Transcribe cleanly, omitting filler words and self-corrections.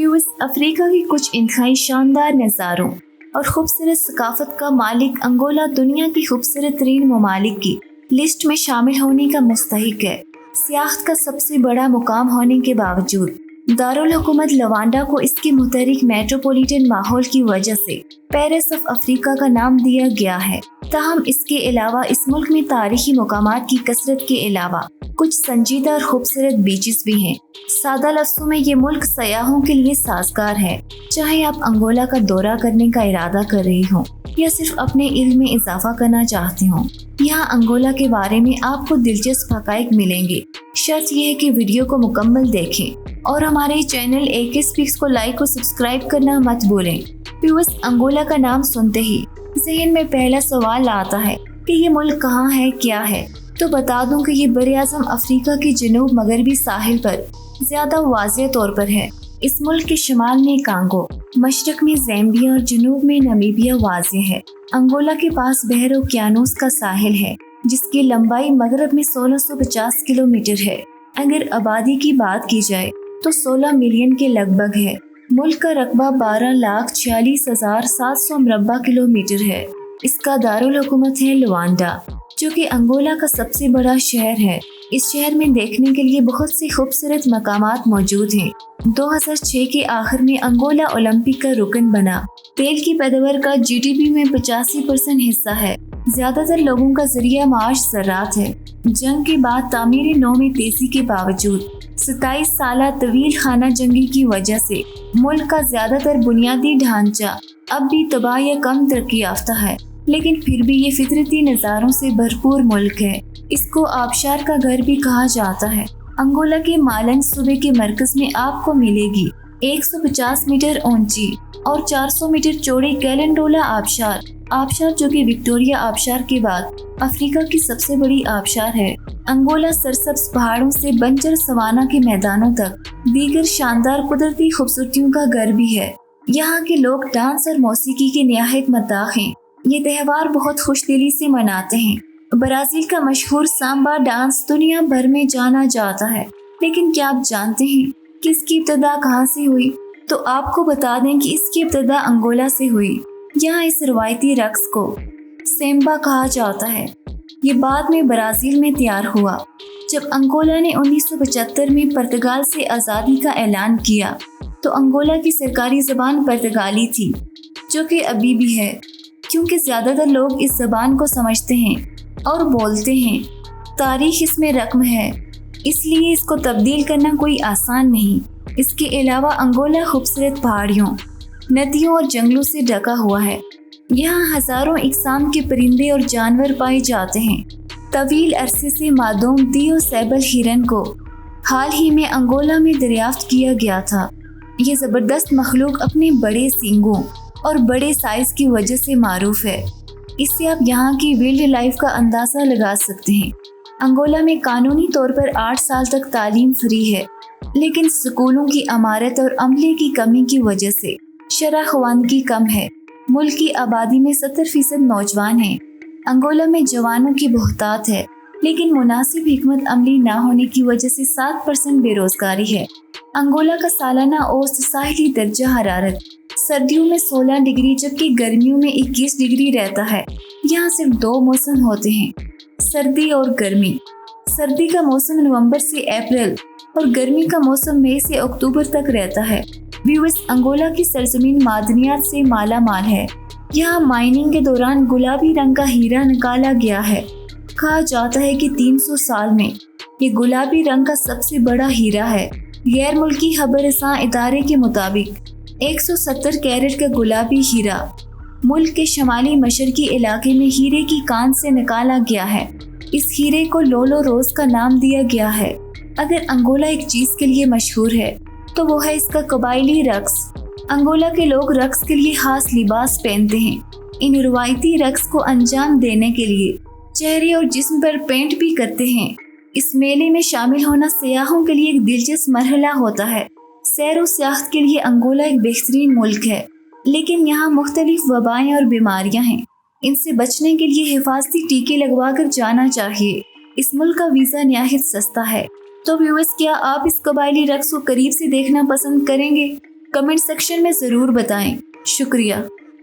Viewers, Africa की कुछ इंतहाई शानदार नज़ारों और खूबसूरत सकाफत का मालिक अंगोला दुनिया की खूबसूरत तरीन ममालिक की लिस्ट में शामिल होने का मुस्तहिक है। सियाहत का सबसे बड़ा मुकाम होने के बावजूद दारुल हुकूमत लवांडा को इसके मुतहरिक मेट्रोपॉलिटन माहौल की वजह से पेरिस ऑफ अफ्रीका का नाम दिया गया है। ताहम इसके अलावा इस मुल्क में तारीखी मुकामात की कसरत के अलावा कुछ संजीदा और खूबसूरत बीचेस भी हैं। सादा लफ्ज़ों में ये मुल्क सयाहों के लिए साजगार है, चाहे आप अंगोला का दौरा करने का इरादा कर रहे हों या सिर्फ अपने इल्म में इजाफा करना चाहते हों। यहाँ अंगोला के बारे में आपको दिलचस्प हक़ाइक़ मिलेंगे। शर्त यह है कि वीडियो को मुकम्मल देखें और हमारे चैनल AK Speaks को लाइक और सब्सक्राइब करना मत भूलें। व्यूअर्स, अंगोला का नाम सुनते ही ज़हन में पहला सवाल आता है कि ये मुल्क कहाँ है, क्या है। तो बता दूं कि ये बरे-आज़म अफ्रीका के जनूब मगरबी साहिल पर ज़्यादा वाज़ेह तौर पर है। इस मुल्क के शुमाल में कांगो, मशरक में ज़ैम्बिया और जनूब में नमीबिया वाज़ेह है। अंगोला के पास बहर ओकियानूस का साहिल है जिसकी लंबाई मगरब में 1650 किलोमीटर है। अगर आबादी की बात की जाए तो 16 मिलियन के लगभग है। मुल्क का रकबा 12,46,700 मुरब्बा किलोमीटर है। इसका दारुल हुकूमत है लुआंडा, जो कि अंगोला का सबसे बड़ा शहर है। इस शहर में देखने के लिए बहुत सी खूबसूरत मकामात मौजूद हैं। 2006 के आखिर में अंगोला ओलंपिक का रुकन बना। तेल की पैदावार का GDP में 85% हिस्सा है। ज्यादातर लोगों का जरिया माश ज़राअत है। जंग के बाद तामीर नौ में तेजी के बावजूद 27 साल तवील खाना जंगी की वजह से मुल्क का ज्यादातर बुनियादी ढांचा अब भी तबाह या कम तरक्की याफ्ता है, लेकिन फिर भी ये फितरती नज़ारों से भरपूर मुल्क है। इसको आबशार का घर भी कहा जाता है। अंगोला के मालन सूबे के मरकज में आपको मिलेगी 150 मीटर ऊंची और 400 मीटर चौड़ी कैलेंडोला आबशार जो कि विक्टोरिया आबशार के बाद अफ्रीका की सबसे बड़ी आबशार है। अंगोला सरसब्ज पहाड़ों से बंजर सवाना के मैदानों तक दीगर शानदार कुदरती खूबसूरतियों का घर भी है। यहाँ के लोग डांस और मौसीकी के निहायत मद्दाह हैं। ये त्यौहार बहुत खुशदिली से मनाते हैं। ब्राज़ील का मशहूर सांबा डांस दुनिया भर में जाना जाता है, लेकिन क्या आप जानते हैं कि इसकी इब्तिदा कहाँ से हुई? तो आपको बता दें कि इसकी इब्तिदा अंगोला से हुई। यहाँ इस रवायती रक्स को सेम्बा कहा जाता है। ये बाद में ब्राज़ील में तैयार हुआ। जब अंगोला ने 1975 में पुर्तगाल से आज़ादी का ऐलान किया तो अंगोला की सरकारी ज़बान पुर्तगाली थी, जो कि अभी भी है, क्योंकि ज़्यादातर लोग इस ज़बान को समझते हैं और बोलते हैं। तारीख इसमें रकम है, इसलिए इसको तब्दील करना कोई आसान नहीं। इसके अलावा अंगोला खूबसूरत पहाड़ियों, नदियों और जंगलों से ढका हुआ है। यहाँ हज़ारों इकसाम के परिंदे और जानवर पाए जाते हैं। तवील अरसे से मादूम दियो सैबल हिरन को हाल ही में अंगोला में दरियाफ्त किया गया था। ये ज़बरदस्त मखलूक अपने बड़े सींगों और बड़े साइज़ की वजह से मारूफ है। इससे आप यहाँ की वाइल्ड लाइफ का अंदाज़ा लगा सकते हैं। अंगोला में कानूनी तौर पर 8 साल तक तालीम फ्री है, लेकिन स्कूलों की अमारत और अमले की कमी की वजह से शरह ख़वानगी कम है। मुल्क की आबादी में 70% नौजवान हैं। अंगोला में जवानों की बहुतात है, लेकिन मुनासिब हिकमत अमली ना होने की वजह से 7% बेरोजगारी है। अंगोला का सालाना औसत साहिली दर्जा हरारत सर्दियों में 16 डिग्री जबकि गर्मियों में 21 डिग्री रहता है। यहाँ सिर्फ 2 मौसम होते हैं, सर्दी और गर्मी। सर्दी का मौसम नवंबर से अप्रैल और गर्मी का मौसम मई से अक्टूबर तक रहता है। व्यूअर्स, अंगोला की सरजमीन मादनियात से माला माल है। यहाँ माइनिंग के दौरान गुलाबी रंग का हीरा निकाला गया है। कहा जाता है कि 300 साल में ये गुलाबी रंग का सबसे बड़ा हीरा है। गैर मुल्की खबरसां इदारे के मुताबिक 170 कैरेट का गुलाबी हीरा मुल्क के शमाली मशरकी इलाके में हीरे की कान से निकाला गया है। इस हीरे को लोलो रोज का नाम दिया गया है। अगर अंगोला एक चीज़ के लिए मशहूर है तो वो है इसका कबायली रक्स। अंगोला के लोग रक्स के लिए खास लिबास पहनते हैं। इन रवायती रक्स को अंजाम देने के लिए चेहरे और जिस्म पर पेंट भी करते हैं। इस मेले में शामिल होना सयाहों के लिए एक दिलचस्प मरहला होता है। सैर व सियाहत के लिए अंगोला एक बेहतरीन मुल्क है, लेकिन यहाँ मुख्तलिफ वबाएं और बीमारियाँ हैं। इनसे बचने के लिए हिफाजती टीके लगवा कर जाना चाहिए। इस मुल्क का वीज़ा निहायत सस्ता है। तो व्यूअर्स, क्या आप इस कबायली रक्स को करीब से देखना पसंद करेंगे? کمنٹ سیکشن میں ضرور بتائیں۔ شکریہ۔